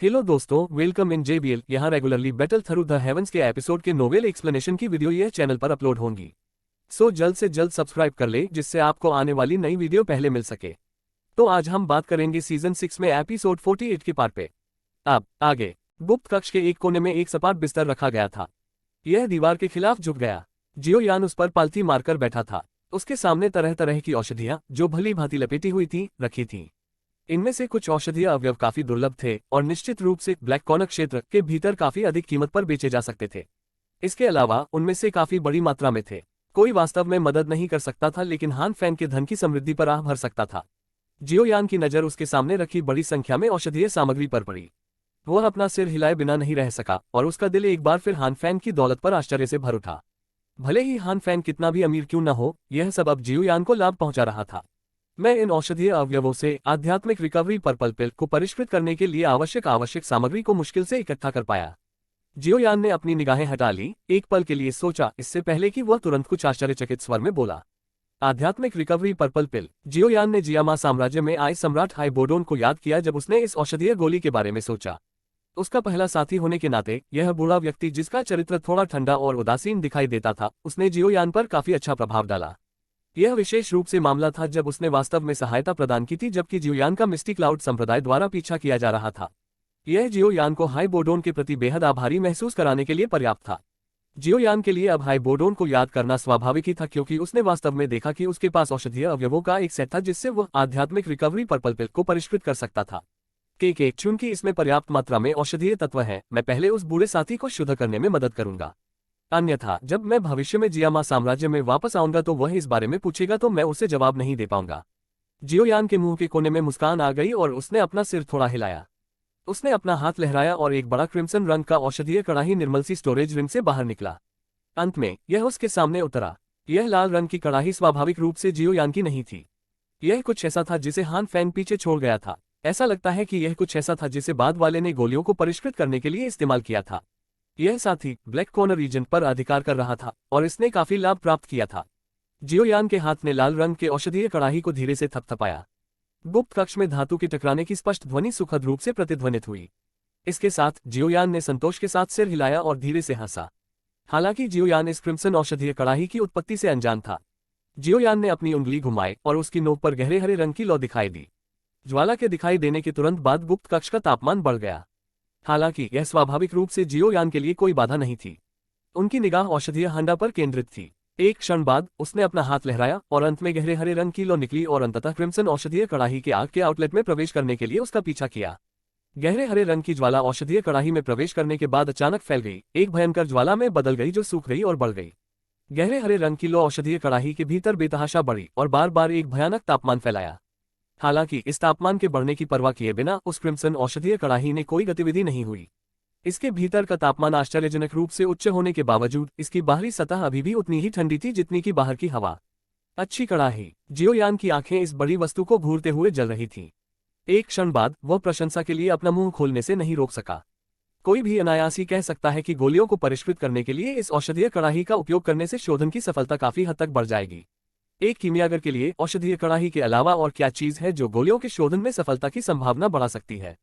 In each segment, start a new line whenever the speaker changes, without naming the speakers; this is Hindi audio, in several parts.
हेलो दोस्तों, वेलकम इन JBL। यहाँ regularly battle through the heavens के एपिसोड के नोवेल एक्सप्लेनेशन की वीडियो यह चैनल पर अपलोड होंगी। सो जल्द से जल्द सब्सक्राइब कर ले जिससे आपको आने वाली नई वीडियो पहले मिल सके। तो आज हम बात करेंगे सीजन 6 में एपिसोड 48 के पार्ट पे। अब आगे गुप्त कक्ष के एक कोने में एक सपाट बिस्तर रखा गया था। यह दीवार के खिलाफ झुक गया। जियो यान उस पर पालथी मारकर बैठा था। उसके सामने तरह तरह की औषधियां जो भली भांति लपेटी हुई थी रखी थीं। इनमें से कुछ औषधीय अवयव काफी दुर्लभ थे और निश्चित रूप से ब्लैक कॉर्नर क्षेत्र के भीतर काफी अधिक कीमत पर बेचे जा सकते थे। इसके अलावा उनमें से काफी बड़ी मात्रा में थे। कोई वास्तव में मदद नहीं कर सकता था, लेकिन हान फैन के धन की समृद्धि पर आह भर सकता था। जियो यान की नजर उसके सामने रखी बड़ी संख्या में औषधीय सामग्री पर पड़ी। वह अपना सिर हिलाए बिना नहीं रह सका और उसका दिल एक बार फिर हान फैन की दौलत पर आश्चर्य से भर उठा। भले ही हान फैन कितना भी अमीर क्यों न हो, यह सब अब जियो यान को लाभ पहुंचा रहा था। मैं इन औषधीय अवयवों से आध्यात्मिक रिकवरी पर्पल पिल को परिष्कृत करने के लिए आवश्यक सामग्री को मुश्किल से इकट्ठा कर पाया। जियो यान ने अपनी निगाहें हटा ली, एक पल के लिए सोचा, इससे पहले कि वह तुरंत कुछ आश्चर्यचकित स्वर में बोला, आध्यात्मिक रिकवरी पर्पल पिल। जियो यान ने जियामा साम्राज्य में आए सम्राट हाइबोडोन को याद किया जब उसने इस औषधीय गोली के बारे में सोचा। उसका पहला साथी होने के नाते यह बूढ़ा व्यक्ति, जिसका चरित्र थोड़ा ठंडा और उदासीन दिखाई देता था, उसने जियो यान पर काफी अच्छा प्रभाव डाला। यह विशेष रूप से मामला था जब उसने वास्तव में सहायता प्रदान की थी, जबकि जियो यान का मिस्टी क्लाउड संप्रदाय द्वारा पीछा किया जा रहा था। यह जियो यान को हाइबोडोन के प्रति बेहद आभारी महसूस कराने के लिए पर्याप्त था। जियो यान के लिए अब हाइबोडोन को याद करना स्वाभाविक ही था, क्योंकि उसने वास्तव में देखा कि उसके पास औषधीय अवयवों का एक सेट था जिससे वह आध्यात्मिक रिकवरी पर्पल पिल को परिष्कृत कर सकता था। चूंकि इसमें पर्याप्त मात्रा में औषधीय तत्व है, मैं पहले उस बूढ़े साथी को शुद्ध करने में मदद करूंगा। अन्यथा जब मैं भविष्य में जियामा साम्राज्य में वापस आऊंगा तो वह इस बारे में पूछेगा तो मैं उसे जवाब नहीं दे पाऊंगा। जियो यान के मुंह के कोने में मुस्कान आ गई और उसने अपना सिर थोड़ा हिलाया। उसने अपना हाथ लहराया और एक बड़ा क्रिम्सन रंग का औषधीय कड़ाही निर्मल सी स्टोरेज रिंग से बाहर निकला। अंत में यह उसके सामने उतरा। यह लाल रंग की कड़ाही स्वाभाविक रूप से जियो यान की नहीं थी। यह कुछ ऐसा था जिसे हान फैन पीछे छोड़ गया था। ऐसा लगता है कि यह कुछ ऐसा था जिसे बाद वाले ने गोलियों को परिष्कृत करने के लिए इस्तेमाल किया था। यह साथी ब्लैक कॉर्नर रीजन पर अधिकार कर रहा था और इसने काफी लाभ प्राप्त किया था। जियो यान के हाथ ने लाल रंग के औषधीय कड़ाही को धीरे से थपथपाया। गुप्त कक्ष में धातु के टकराने की स्पष्ट ध्वनि सुखद रूप से प्रतिध्वनित हुई। इसके साथ जियो यान ने संतोष के साथ सिर हिलाया और धीरे से हंसा। हालांकि जियो यान इस क्रिम्सन औषधीय कड़ाही की उत्पत्ति से अनजान था। जियो यान ने अपनी उंगली घुमाई और उसकी नोक पर गहरे हरे रंग की लौ दिखाई दी। ज्वाला के दिखाई देने के तुरंत बाद गुप्त कक्ष का तापमान बढ़ गया। हालांकि यह स्वाभाविक रूप से जियो यान के लिए कोई बाधा नहीं थी। उनकी निगाह औषधीय हंडा पर केंद्रित थी। एक क्षण बाद उसने अपना हाथ लहराया और अंत में गहरे हरे रंग की लौ निकली और अंततः क्रिम्सन औषधीय कड़ाही के आग के आउटलेट में प्रवेश करने के लिए उसका पीछा किया। गहरे हरे रंग की ज्वाला औषधीय कड़ाही में प्रवेश करने के बाद अचानक फैल गई, एक भयंकर ज्वाला में बदल गई जो सूख गई और बढ़ गई। गहरे हरे रंग की लौ औषधीय कड़ाही के भीतर बेतहाशा बढ़ी और बार बार एक भयानक तापमान फैलाया। हालांकि इस तापमान के बढ़ने की परवाह किए बिना उस क्रिम्सन औषधीय कड़ाही ने कोई गतिविधि नहीं हुई। इसके भीतर का तापमान आश्चर्यजनक रूप से उच्च होने के बावजूद इसकी बाहरी सतह अभी भी उतनी ही ठंडी थी जितनी की बाहर की हवा। अच्छी कड़ाही। जियो यान की आंखें इस बड़ी वस्तु को घूरते हुए जल रही थीं। एक क्षण बाद वह प्रशंसा के लिए अपना मुंह खोलने से नहीं रोक सका। कोई भी अनायास ही कह सकता है कि गोलियों को परिष्कृत करने के लिए इस औषधीय कड़ाही का उपयोग करने से शोधन की सफलता काफी हद तक बढ़ जाएगी। एक कीमियागर के लिए औषधीय कड़ाही के अलावा और क्या चीज है जो गोलियों के शोधन में सफलता की संभावना बढ़ा सकती है।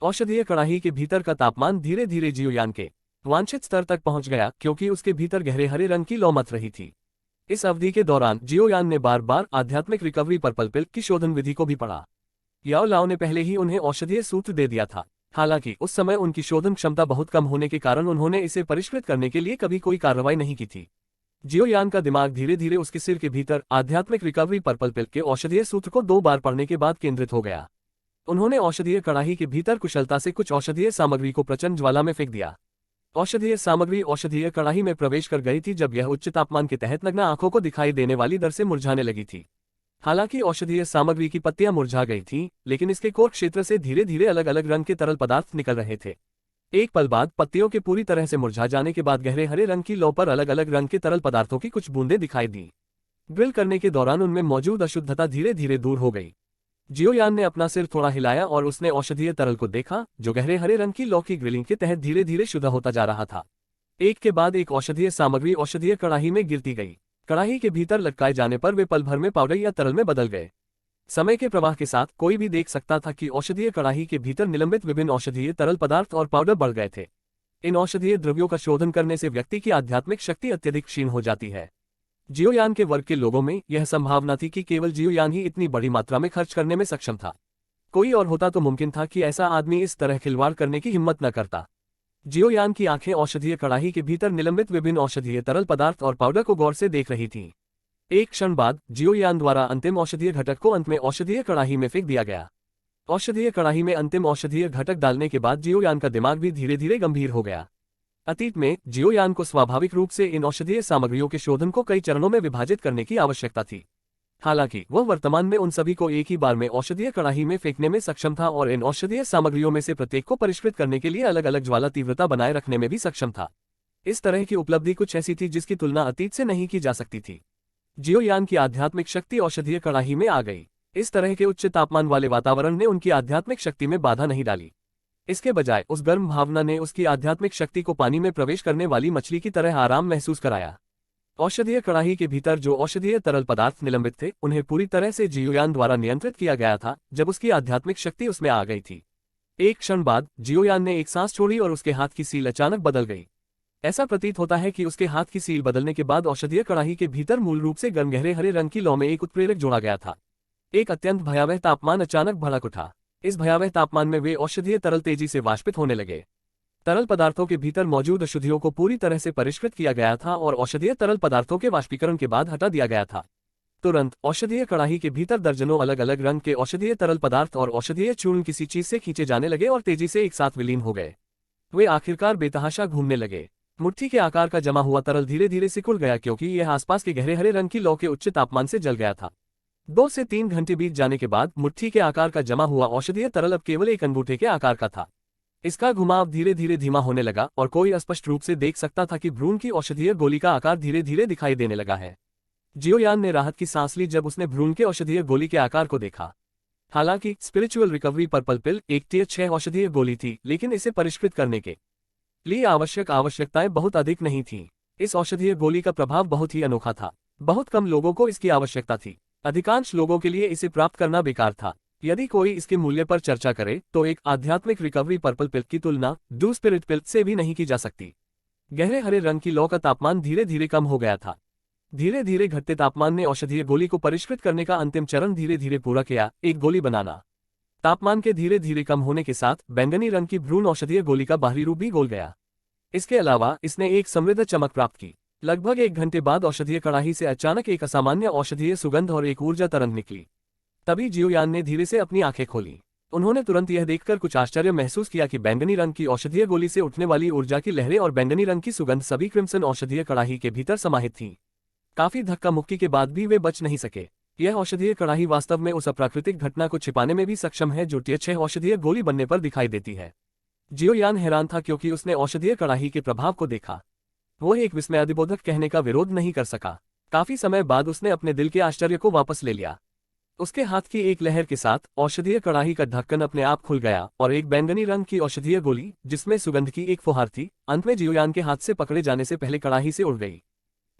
औषधीय कड़ाही के भीतर का तापमान धीरे धीरे जियो यान के वांछित स्तर तक पहुंच गया, क्योंकि उसके भीतर गहरे हरे रंग की लौ मच रही थी। इस अवधि के दौरान जियो यान ने बार बार आध्यात्मिक रिकवरी पर्पल पिल की शोधन विधि को भी पढ़ा। याओ लाओ ने पहले ही उन्हें औषधीय सूत्र दे दिया था। हालांकि उस समय उनकी शोधन क्षमता बहुत कम होने के कारण उन्होंने इसे परिष्कृत करने के लिए कभी कोई कार्रवाई नहीं की थी। जियो यान का दिमाग धीरे धीरे उसके सिर के भीतर आध्यात्मिक रिकवरी पर्पल पिल के औषधीय सूत्र को 2 बार पढ़ने के बाद केंद्रित हो गया। उन्होंने औषधीय कड़ाही के भीतर कुशलता से कुछ औषधीय सामग्री को प्रचंड ज्वाला में फेंक दिया। औषधीय सामग्री औषधीय कड़ाही में प्रवेश कर गई थी जब यह उच्च तापमान के तहत नग्न आंखों को दिखाई देने वाली दर से मुरझाने लगी थी। हालांकि औषधीय सामग्री की पत्तियां मुरझा गई थीं, लेकिन इसके कोर क्षेत्र से धीरे धीरे अलग अलग रंग के तरल पदार्थ निकल रहे थे। एक पल बाद पत्तियों के पूरी तरह से मुरझा जाने के बाद गहरे हरे रंग की लौ पर अलग अलग रंग के तरल पदार्थों की कुछ बूंदें दिखाई दी। ग्रिल करने के दौरान उनमें मौजूद अशुद्धता धीरे धीरे दूर हो गई। जियो यान ने अपना सिर थोड़ा हिलाया और उसने औषधीय तरल को देखा, जो गहरे हरे रंग की लौ की ग्रिलिंग के तहत धीरे धीरे शुद्ध होता जा रहा था। एक के बाद एक औषधीय सामग्री औषधीय कड़ाही में गिरती गई। कड़ाही के भीतर लटकाए जाने पर वे पल भर में पाउडर या तरल में बदल गए। समय के प्रवाह के साथ कोई भी देख सकता था कि औषधीय कड़ाही के भीतर निलंबित विभिन्न औषधीय तरल पदार्थ और पाउडर बढ़ गए थे। इन औषधीय द्रव्यों का शोधन करने से व्यक्ति की आध्यात्मिक शक्ति अत्यधिक क्षीण हो जाती है। जियोयान के वर्ग के लोगों में यह संभावना थी कि केवल जियोयान ही इतनी बड़ी मात्रा में खर्च करने में सक्षम था। कोई और होता तो मुमकिन था कि ऐसा आदमी इस तरह खिलवाड़ करने की हिम्मत न करता। जियोयान की आंखें औषधीय कड़ाही के भीतर निलंबित विभिन्न औषधीय तरल पदार्थ और पाउडर को गौर से देख रही थीं। एक क्षण बाद जियोयान द्वारा अंतिम औषधीय घटक को अंत में औषधीय कड़ाही में फेंक दिया गया। औषधीय कड़ाही में अंतिम औषधीय घटक डालने के बाद जियोयान का दिमाग भी धीरे धीरे गंभीर हो गया। अतीत में जियोयान को स्वाभाविक रूप से इन औषधीय सामग्रियों के शोधन को कई चरणों में विभाजित करने की आवश्यकता थी। हालांकि वह वर्तमान में उन सभी को एक ही बार में औषधीय कड़ाही में फेंकने में सक्षम था और इन औषधीय सामग्रियों में से प्रत्येक को परिष्कृत करने के लिए अलग अलग ज्वाला तीव्रता बनाए रखने में भी सक्षम था। इस तरह की उपलब्धि कुछ ऐसी थी जिसकी तुलना अतीत से नहीं की जा सकती थी। जियोयान की आध्यात्मिक शक्ति औषधीय कड़ाही में आ गई। इस तरह के उच्च तापमान वाले वातावरण ने उनकी आध्यात्मिक शक्ति में बाधा नहीं डाली। इसके बजाय उस गर्म भावना ने उसकी आध्यात्मिक शक्ति को पानी में प्रवेश करने वाली मछली की तरह आराम महसूस कराया। औषधीय कड़ाही के भीतर जो औषधीय तरल पदार्थ निलंबित थे उन्हें पूरी तरह से जियोयान द्वारा नियंत्रित किया गया था जब उसकी आध्यात्मिक शक्ति उसमें आ गई थी। एक क्षण बाद जियोयान ने एक सांस छोड़ी और उसके हाथ की सील अचानक बदल गई। ऐसा प्रतीत होता है कि उसके हाथ की सील बदलने के बाद औषधीय कड़ाही के भीतर मूल रूप से गर्म गहरे हरे रंग की लौ में एक उत्प्रेरक जोड़ा गया था। एक अत्यंत भयावह तापमान अचानक भड़क उठा। इस भयावह तापमान में वे औषधीय तरल तेजी से वाष्पित होने लगे। तरल पदार्थों के भीतर मौजूद अशुद्धियों को पूरी तरह से परिष्कृत किया गया था और औषधीय तरल पदार्थों के वाष्पीकरण के बाद हटा दिया गया था। तुरंत औषधीय कड़ाही के भीतर दर्जनों अलग अलग रंग के औषधीय तरल पदार्थ और औषधीय चूर्ण किसी चीज से खींचे जाने लगे और तेजी से एक साथ विलीन हो गए। वे आखिरकार बेतहाशा घूमने लगे। मुट्ठी के आकार का जमा हुआ तरल धीरे धीरे सिकुड़ गया क्योंकि यह आसपास के गहरे हरे रंग की लौ के उच्च तापमान से जल गया था। 2 से 3 घंटे बीत जाने के बाद मुट्ठी के आकार का जमा हुआ औषधीय तरल अब केवल एक अंगूठे के आकार का था। इसका घुमाव धीरे धीरे धीमा होने लगा और कोई स्पष्ट रूप से देख सकता था कि भ्रूण की औषधीय गोली का आकार धीरे धीरे दिखाई देने लगा है। जियोयान ने राहत की सांस ली जब उसने भ्रूण के औषधीय गोली के आकार को देखा। हालांकि स्पिरिचुअल रिकवरी पर्पल पिल एक टियर 6 औषधीय गोली थी, लेकिन इसे परिष्कृत करने के लिए आवश्यकताएं बहुत अधिक नहीं थीं। इस औषधीय गोली का प्रभाव बहुत ही अनोखा था। बहुत कम लोगों को इसकी आवश्यकता थी। अधिकांश लोगों के लिए इसे प्राप्त करना बेकार था। यदि कोई इसके मूल्य पर चर्चा करे तो एक आध्यात्मिक रिकवरी पर्पल पिल की तुलना डू स्पिरिट पिल से भी नहीं की जा सकती। गहरे हरे रंग की लौ का तापमान धीरे धीरे कम हो गया था। धीरे धीरे घटते तापमान ने औषधीय गोली को परिष्कृत करने का अंतिम चरण धीरे धीरे पूरा किया, एक गोली बनाना। तापमान के धीरे धीरे कम होने के साथ बैंगनी रंग की भ्रूण औषधीय गोली का बाहरी रूप भी गोल गया। इसके अलावा इसने एक समृद्ध चमक प्राप्त की। लगभग 1 घंटे बाद औषधीय कड़ाही से अचानक एक असामान्य औषधीय सुगंध और एक ऊर्जा तरंग निकली। तभी जियोयान ने धीरे से अपनी आंखें खोली। उन्होंने तुरंत यह देखकर कुछ आश्चर्य महसूस किया कि बैंगनी रंग की औषधीय गोली से उठने वाली ऊर्जा की लहरें और बैंगनी रंग की सुगंध सभी क्रिम्सन औषधीय कड़ाही के भीतर समाहित थीं। काफी धक्का मुक्की के बाद भी वे बच नहीं सके। यह औषधीय कड़ाही वास्तव में उस अप्राकृतिक घटना को छिपाने में भी सक्षम है जो टियर 6 औषधीय गोली बनने पर दिखाई देती है। जियोयान हैरान था क्योंकि उसने औषधीय कड़ाही के प्रभाव को देखा। वह एक विस्मयादिबोधक कहने का विरोध नहीं कर सका। काफी समय बाद उसने अपने दिल के आश्चर्य को वापस ले लिया। उसके हाथ की एक लहर के साथ औषधीय कड़ाही का ढक्कन अपने आप खुल गया और एक बैंगनी रंग की औषधीय गोली, जिसमें सुगंध की एक फुहार थी, अंत में जियोयान के हाथ से पकड़े जाने से पहले कड़ाही से उड़ गई।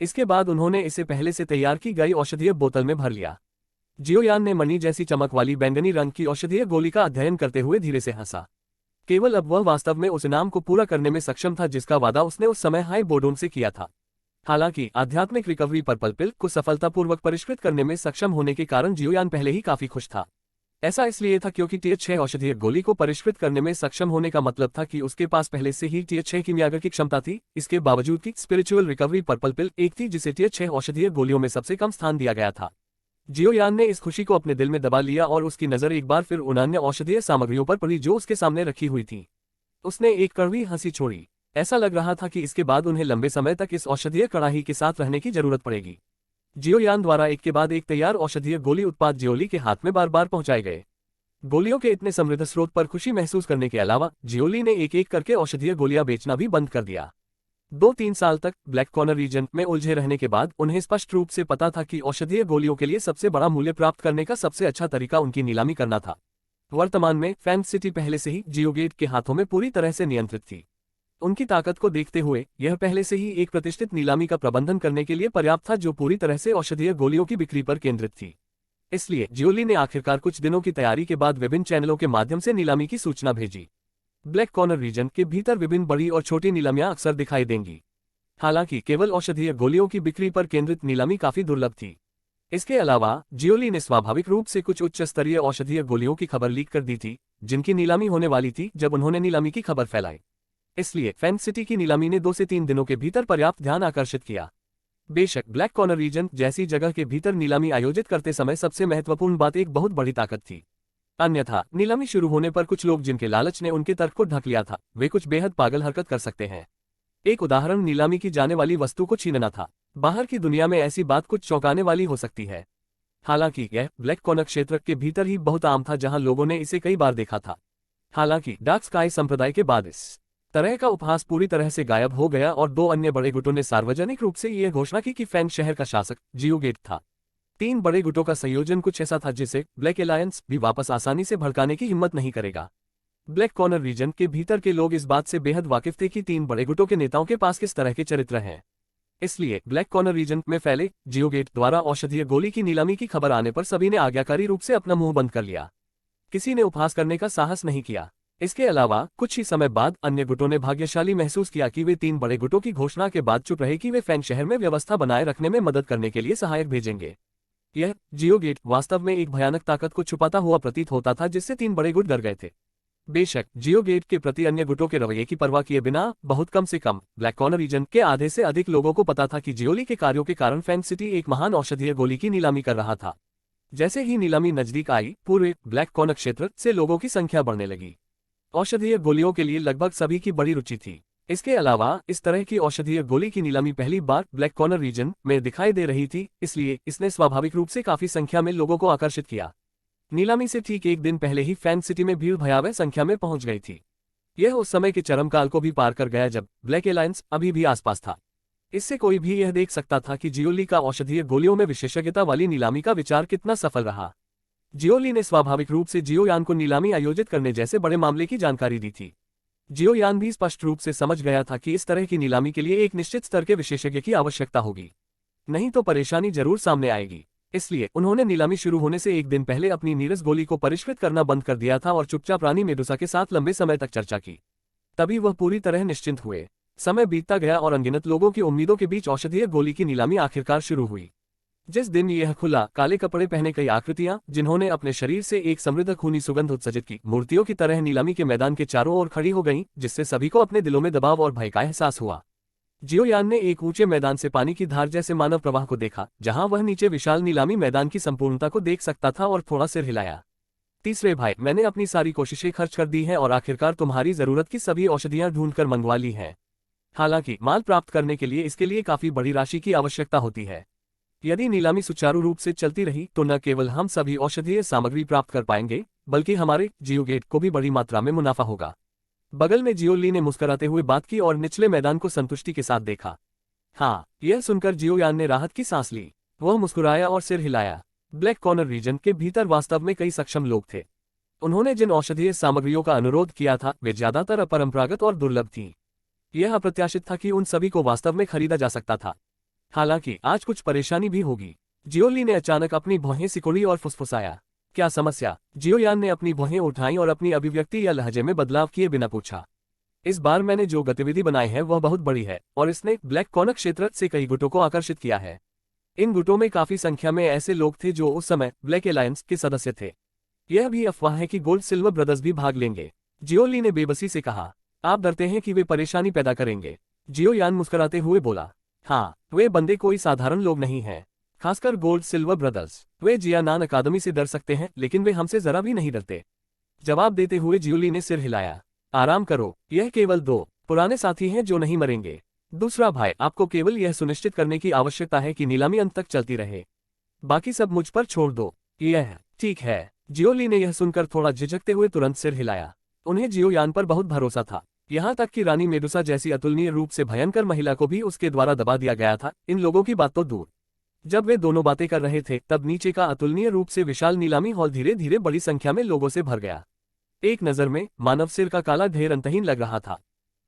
इसके बाद उन्होंने इसे पहले से तैयार की गई औषधीय बोतल में भर लिया। जियोयान ने मणि जैसी चमक वाली बैंगनी रंग की औषधीय गोली का अध्ययन करते हुए धीरे से हंसा। केवल अब वह वास्तव में उस इनाम को पूरा करने में सक्षम था जिसका वादा उसने उस समय हाई बोर्डोन से किया था। हालांकि आध्यात्मिक रिकवरी पर्पल पिल को सफलतापूर्वक परिष्कृत करने में सक्षम होने के कारण जियोयान पहले ही काफी खुश था। ऐसा इसलिए था क्योंकि टियर 6 औषधीय गोली को परिष्कृत करने में सक्षम होने का मतलब था कि उसके पास पहले से ही टियर 6 कीमियागर की क्षमता थी। इसके बावजूद कि स्पिरिचुअल रिकवरी पर्पल पिल एक थी जिसे टियर 6 औषधीय गोलियों में सबसे कम स्थान दिया गया था। जियोयान ने इस खुशी को अपने दिल में दबा लिया और उसकी नजर एक बार फिर उन अन्य औषधीय सामग्रियों पर पड़ी जो उसके सामने रखी हुई थी। उसने एक कड़वी हंसी छोड़ी। ऐसा लग रहा था कि इसके बाद उन्हें लंबे समय तक इस औषधीय कड़ाही के साथ रहने की जरूरत पड़ेगी। जियोयान द्वारा एक के बाद एक तैयार औषधीय गोली उत्पाद जियोली के हाथ में बार बार पहुंचाए गए। गोलियों के इतने समृद्ध स्रोत पर खुशी महसूस करने के अलावा जियोली ने एक एक करके औषधीय गोलियां बेचना भी बंद कर दिया। 2-3 साल तक ब्लैक कॉर्नर रीजन में उलझे रहने के बाद उन्हें स्पष्ट रूप से पता था कि औषधीय गोलियों के लिए सबसे बड़ा मूल्य प्राप्त करने का सबसे अच्छा तरीका उनकी नीलामी करना था। वर्तमान में फैंग सिटी पहले से ही जियोगेट के हाथों में पूरी तरह से नियंत्रित थी। उनकी ताकत को देखते हुए यह पहले से ही एक प्रतिष्ठित नीलामी का प्रबंधन करने के लिए पर्याप्त था जो पूरी तरह से औषधीय गोलियों की बिक्री पर केंद्रित थी। इसलिए जियोली ने आखिरकार कुछ दिनों की तैयारी के बाद विभिन्न चैनलों के माध्यम से नीलामी की सूचना भेजी। ब्लैक कॉर्नर रीजन के भीतर विभिन्न बड़ी और छोटी नीलामियां अक्सर दिखाई देंगी। हालांकि केवल औषधीय गोलियों की बिक्री पर केंद्रित नीलामी काफी दुर्लभ थी। इसके अलावा जियोली ने स्वाभाविक रूप से कुछ उच्च स्तरीय औषधीय गोलियों की खबर लीक कर दी थी, जिनकी नीलामी होने वाली थी जब उन्होंने नीलामी की खबर फैलाई। इसलिए फैन सिटी की नीलामी ने 2 से 3 दिनों के भीतर पर्याप्त ध्यान आकर्षित किया। बेशक ब्लैक कॉर्नर रीजन जैसी जगह के भीतर नीलामी आयोजित करते समय सबसे महत्वपूर्ण बात एक बहुत बड़ी ताकत थी। अन्यथा नीलामी शुरू होने पर कुछ लोग जिनके लालच ने उनके तर्क को ढक लिया था, वे कुछ बेहद पागल हरकत कर सकते हैं। एक उदाहरण नीलामी की जाने वाली वस्तु को छीनना था। बाहर की दुनिया में ऐसी बात कुछ चौंकाने वाली हो सकती है। हालांकि यह ब्लैक कॉर्नर क्षेत्र के भीतर ही बहुत आम था, जहां लोगों ने इसे कई बार देखा था। हालांकि डार्क स्काई संप्रदाय के बाद इस तरह का उपहास पूरी तरह से गायब हो गया और 2 अन्य बड़े गुटों ने सार्वजनिक रूप से यह घोषणा की कि फैन शहर का शासक जियोगेट था। 3 बड़े गुटों का संयोजन कुछ ऐसा था जिसे ब्लैक एलायंस भी वापस आसानी से भड़काने की हिम्मत नहीं करेगा। ब्लैक कॉर्नर रीजन के भीतर के लोग इस बात से बेहद वाकिफ थे कि 3 बड़े गुटों के नेताओं के पास किस तरह के चरित्र हैं। इसलिए ब्लैक कॉर्नर रीजन में फैले जियोगेट द्वारा औषधीय गोली की नीलामी की खबर आने पर सभी ने आज्ञाकारी रूप से अपना मुंह बंद कर लिया। किसी ने उपहास करने का साहस नहीं किया। इसके अलावा कुछ ही समय बाद अन्य गुटों ने भाग्यशाली महसूस किया कि वे 3 बड़े गुटों की घोषणा के बाद चुप रहे कि वे फैन शहर में व्यवस्था बनाए रखने में मदद करने के लिए सहायक भेजेंगे। यह जियोगेट वास्तव में एक भयानक ताकत को छुपाता हुआ प्रतीत होता था, जिससे 3 बड़े गुट डर गए थे। बेशक जियोगेट के प्रति अन्य गुटों के रवैये की परवाह किए बिना बहुत कम से कम ब्लैक कॉर्नर रीजन के आधे से अधिक लोगों को पता था कि जियोली के कार्यों के कारण फैन सिटी एक महान औषधीय गोली की नीलामी कर रहा था। जैसे ही नीलामी नजदीक आई, पूरे ब्लैक कॉर्नर क्षेत्र से लोगों की संख्या बढ़ने लगी। औषधीय गोलियों के लिए लगभग सभी की बड़ी रुचि थी। इसके अलावा इस तरह की औषधीय गोली की नीलामी पहली बार ब्लैक कॉर्नर रीजन में दिखाई दे रही थी, इसलिए इसने स्वाभाविक रूप से काफी संख्या में लोगों को आकर्षित किया। नीलामी से ठीक एक दिन पहले ही फैन सिटी में भीड़ भयावह संख्या में पहुंच गई थी। यह उस समय के चरम काल को भी पार कर गया जब ब्लैक एलायंस अभी भी आसपास था। इससे कोई भी यह देख सकता था कि जियोली का औषधीय गोलियों में विशेषज्ञता वाली नीलामी का विचार कितना सफल रहा। जियोली ने स्वाभाविक रूप से जियोयान को नीलामी आयोजित करने जैसे बड़े मामले की जानकारी दी थी। जियोयान भी स्पष्ट रूप से समझ गया था कि इस तरह की नीलामी के लिए एक निश्चित स्तर के विशेषज्ञ की आवश्यकता होगी, नहीं तो परेशानी जरूर सामने आएगी। इसलिए उन्होंने नीलामी शुरू होने से एक दिन पहले अपनी नीरस गोली को परिष्कृत करना बंद कर दिया था और चुपचाप रानी मेडुसा के साथ लंबे समय तक चर्चा की। तभी वह पूरी तरह निश्चिंत हुए। समय बीतता गया और अनगिनत लोगों की उम्मीदों के बीच औषधीय गोली की नीलामी आखिरकार शुरू हुई। जिस दिन यह खुला, काले कपड़े पहने कई आकृतियां, जिन्होंने अपने शरीर से एक समृद्ध खूनी सुगंध उत्सर्जित की, मूर्तियों की तरह नीलामी के मैदान के चारों ओर खड़ी हो गईं, जिससे सभी को अपने दिलों में दबाव और भय का एहसास हुआ। जियोयान ने एक ऊंचे मैदान से पानी की धार जैसे मानव प्रवाह को देखा, जहां वह नीचे विशाल नीलामी मैदान की संपूर्णता को देख सकता था और थोड़ा सिर हिलाया। तीसरे भाई, मैंने अपनी सारी कोशिशें खर्च कर दी हैं और आखिरकार तुम्हारी जरूरत की सभी औषधियां ढूंढकर मंगवा ली हैं। हालांकि माल प्राप्त करने के लिए इसके लिए काफी बड़ी राशि की आवश्यकता होती है। यदि नीलामी सुचारू रूप से चलती रही तो न केवल हम सभी औषधीय सामग्री प्राप्त कर पाएंगे, बल्कि हमारे जियोगेट को भी बड़ी मात्रा में मुनाफा होगा। बगल में जियोली ने मुस्कुराते हुए बात की और निचले मैदान को संतुष्टि के साथ देखा। हाँ, यह सुनकर जियोयान ने राहत की सांस ली। वह मुस्कुराया और सिर हिलाया। ब्लैक कॉर्नर रीजन के भीतर वास्तव में कई सक्षम लोग थे। उन्होंने जिन औषधीय सामग्रियों का अनुरोध किया था वे ज्यादातर अपरंपरागत और दुर्लभ थीं। यह अप्रत्याशित था कि उन सभी को वास्तव में खरीदा जा सकता था। हालांकि आज कुछ परेशानी भी होगी। जियोली ने अचानक अपनी भौहें सिकुड़ी और फुसफुसाया। क्या समस्या? जियोयान ने अपनी भौहें उठाईं और अपनी अभिव्यक्ति या लहजे में बदलाव किए बिना पूछा। इस बार मैंने जो गतिविधि बनाई है वह बहुत बड़ी है और इसने ब्लैक कॉर्नर क्षेत्र से कई गुटों को आकर्षित किया है। इन गुटों में काफी संख्या में ऐसे लोग थे जो उस समय ब्लैक एलायंस के सदस्य थे। यह भी अफवाह है कि गोल्ड सिल्वर ब्रदर्स भी भाग लेंगे। जियोली ने बेबसी से कहा। आप डरते हैं कि वे परेशानी पैदा करेंगे? जियोयान मुस्कुराते हुए बोला। हाँ, वे बंदे कोई साधारण लोग नहीं हैं, खासकर गोल्ड सिल्वर ब्रदर्स। वे जियानान अकादमी से डर सकते हैं, लेकिन वे हमसे जरा भी नहीं डरते। जवाब देते हुए जियोली ने सिर हिलाया। आराम करो, यह केवल 2 पुराने साथी हैं जो नहीं मरेंगे। दूसरा भाई, आपको केवल यह सुनिश्चित करने की आवश्यकता है कि नीलामी अंत तक चलती रहे। बाकी सब मुझ पर छोड़ दो। यह ठीक है। जियोली ने यह सुनकर थोड़ा झिझकते हुए तुरंत सिर हिलाया। उन्हें जियोयान पर बहुत भरोसा था। यहाँ तक कि रानी मेडुसा जैसी अतुलनीय रूप से भयंकर महिला को भी उसके द्वारा दबा दिया गया था। इन लोगों की बात तो दूर। जब वे दोनों बातें कर रहे थे तब नीचे का अतुलनीय रूप से विशाल नीलामी हॉल धीरे धीरे बड़ी संख्या में लोगों से भर गया। एक नजर में मानव सिर का काला ढेर अंतहीन लग रहा था।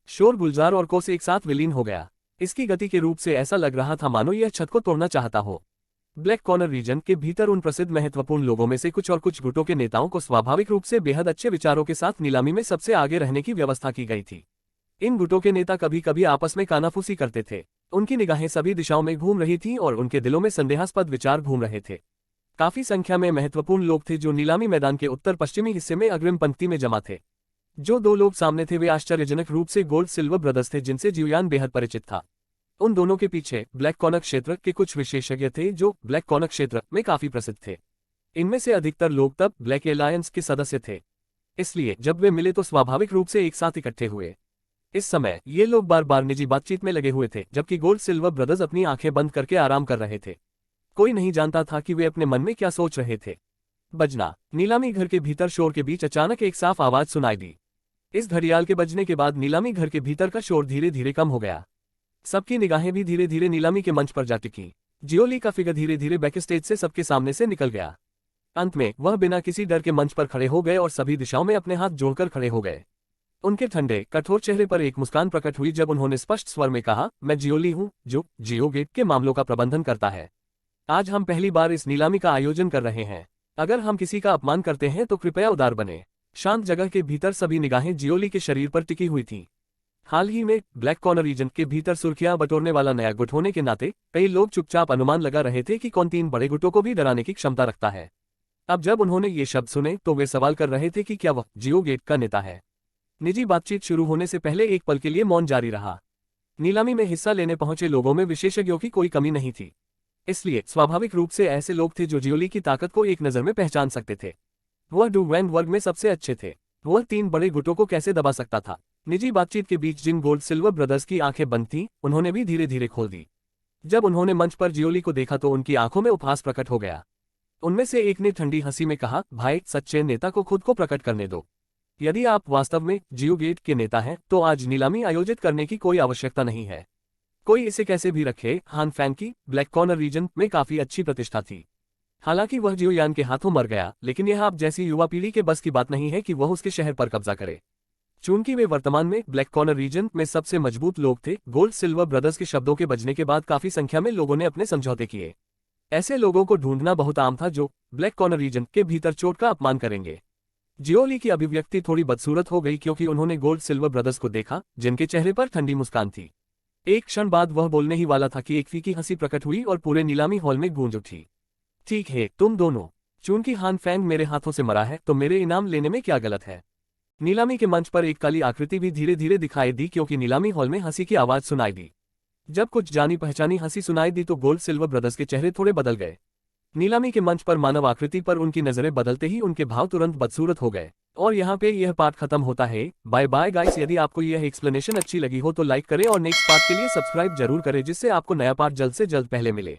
शोर गुलजार और कोस एक साथ विलीन हो गया। इसकी गति के रूप से ऐसा लग रहा था मानो यह छत को तोड़ना चाहता हो। ब्लैक कॉर्नर रीजन के भीतर उन प्रसिद्ध महत्वपूर्ण लोगों में से कुछ और कुछ गुटों के नेताओं को स्वाभाविक रूप से बेहद अच्छे विचारों के साथ नीलामी में सबसे आगे रहने की व्यवस्था की गई थी। इन गुटों के नेता कभी कभी आपस में कानाफूसी करते थे। उनकी निगाहें सभी दिशाओं में घूम रही थीं और उनके दिलों में संदेहास्पद विचार घूम रहे थे। काफी संख्या में महत्वपूर्ण लोग थे जो नीलामी मैदान के उत्तर पश्चिमी हिस्से में अग्रिम पंक्ति में जमा थे। जो दो लोग सामने थे वे आश्चर्यजनक रूप से गोल्ड सिल्वर ब्रदर्स थे, जिनसे जियोयान बेहद परिचित था। उन दोनों के पीछे ब्लैक कॉर्नर क्षेत्र के कुछ विशेषज्ञ थे जो ब्लैक कॉर्नर क्षेत्र में काफी प्रसिद्ध थे। इनमें से अधिकतर लोग तब ब्लैक एलायंस के सदस्य थे, इसलिए जब वे मिले तो स्वाभाविक रूप से एक साथ इकट्ठे हुए। इस समय ये लोग बार बार निजी बातचीत में लगे हुए थे, जबकि गोल्ड सिल्वर ब्रदर्स अपनी आंखें बंद करके आराम कर रहे थे। कोई नहीं जानता था कि वे अपने मन में क्या सोच रहे थे। बजना। नीलामी घर के भीतर शोर के बीच अचानक एक साफ आवाज सुनाई दी। इस घड़ियाल के बजने के बाद नीलामी घर के भीतर का शोर धीरे धीरे कम हो गया। सबकी निगाहें भी धीरे धीरे नीलामी के मंच पर जा टिकी। जियोली का फिगर धीरे धीरे बैकस्टेज से सबके सामने से निकल गया। अंत में वह बिना किसी डर के मंच पर खड़े हो गए और सभी दिशाओं में अपने हाथ जोड़कर खड़े हो गए। उनके ठंडे कठोर चेहरे पर एक मुस्कान प्रकट हुई जब उन्होंने स्पष्ट स्वर में कहा, मैं जियोली हूं, जो जियो गेट के मामलों का प्रबंधन करता है। आज हम पहली बार इस नीलामी का आयोजन कर रहे हैं। अगर हम किसी का अपमान करते हैं तो कृपया उदार बने। शांत जगह के भीतर सभी निगाहें जियोली के शरीर पर टिकी हुई थीं। हाल ही में ब्लैक कॉर्नर रीजन के भीतर सुर्खियां बटोरने वाला नया गुट होने के नाते कई लोग चुपचाप अनुमान लगा रहे थे कि कौन तीन बड़े गुटों को भी डराने की क्षमता रखता है। अब जब उन्होंने ये शब्द सुने तो वे सवाल कर रहे थे कि क्या वह जियो गेट का नेता है। निजी बातचीत शुरू होने से पहले एक पल के लिए मौन जारी रहा। नीलामी में हिस्सा लेने पहुंचे लोगों में विशेषज्ञों की कोई कमी नहीं थी, इसलिए स्वाभाविक रूप से ऐसे लोग थे जो जियोली की ताकत को एक नजर में पहचान सकते थे। वह डुवैन वर्ग में सबसे अच्छे थे। वह तीन बड़े गुटों को कैसे दबा सकता था। निजी बातचीत के बीच जिन गोल्ड सिल्वर ब्रदर्स की आंखें बंद थीं, उन्होंने भी धीरे धीरे खोल दी। जब उन्होंने मंच पर जियोली को देखा तो उनकी आंखों में उपहास प्रकट हो गया। उनमें से एक ने ठंडी हंसी में कहा, भाई, सच्चे नेता को खुद को प्रकट करने दो। यदि आप वास्तव में जियो गेट के नेता हैं तो आज नीलामी आयोजित करने की कोई आवश्यकता नहीं है। कोई इसे कैसे भी रखे, हान फैंग की ब्लैक कॉर्नर रीजन में काफी अच्छी प्रतिष्ठा थी। हालांकि वह जियोयान के हाथों मर गया, लेकिन यह आप जैसी युवा पीढ़ी के बस की बात नहीं है कि वह उसके शहर पर कब्जा करे। चूंकि वे वर्तमान में ब्लैक कॉर्नर रीजन में सबसे मजबूत लोग थे, गोल्ड सिल्वर ब्रदर्स के शब्दों के बजने के बाद काफी संख्या में लोगों ने अपने समझौते किए। ऐसे लोगों को ढूंढना बहुत आम था जो ब्लैक कॉर्नर रीजन के भीतर चोट का अपमान करेंगे। जियोली की अभिव्यक्ति थोड़ी बदसूरत हो गई क्योंकि उन्होंने गोल्ड सिल्वर ब्रदर्स को देखा, जिनके चेहरे पर ठंडी मुस्कान थी। एक क्षण बाद वह बोलने ही वाला था कि एक फीकी हंसी प्रकट हुई और पूरे नीलामी हॉल में गूंज उठी। ठीक है, तुम दोनों, चूंकि हान फैंग मेरे हाथों से मरा है तो मेरे इनाम लेने में क्या गलत है। नीलामी के मंच पर एक काली आकृति भी धीरे धीरे दिखाई दी क्योंकि नीलामी हॉल में हंसी की आवाज सुनाई दी। जब कुछ जानी पहचानी हंसी सुनाई दी तो गोल्ड सिल्वर ब्रदर्स के चेहरे थोड़े बदल गए। नीलामी के मंच पर मानव आकृति पर उनकी नजरें बदलते ही उनके भाव तुरंत बदसूरत हो गए। और यहाँ पे यह पार्ट खत्म होता है। Bye bye guys. यदि आपको यह एक्सप्लेनेशन अच्छी लगी हो तो लाइक करें और नेक्स्ट पार्ट के लिए सब्सक्राइब जरूर करें, जिससे आपको नया पार्ट जल्द से जल्द पहले मिले।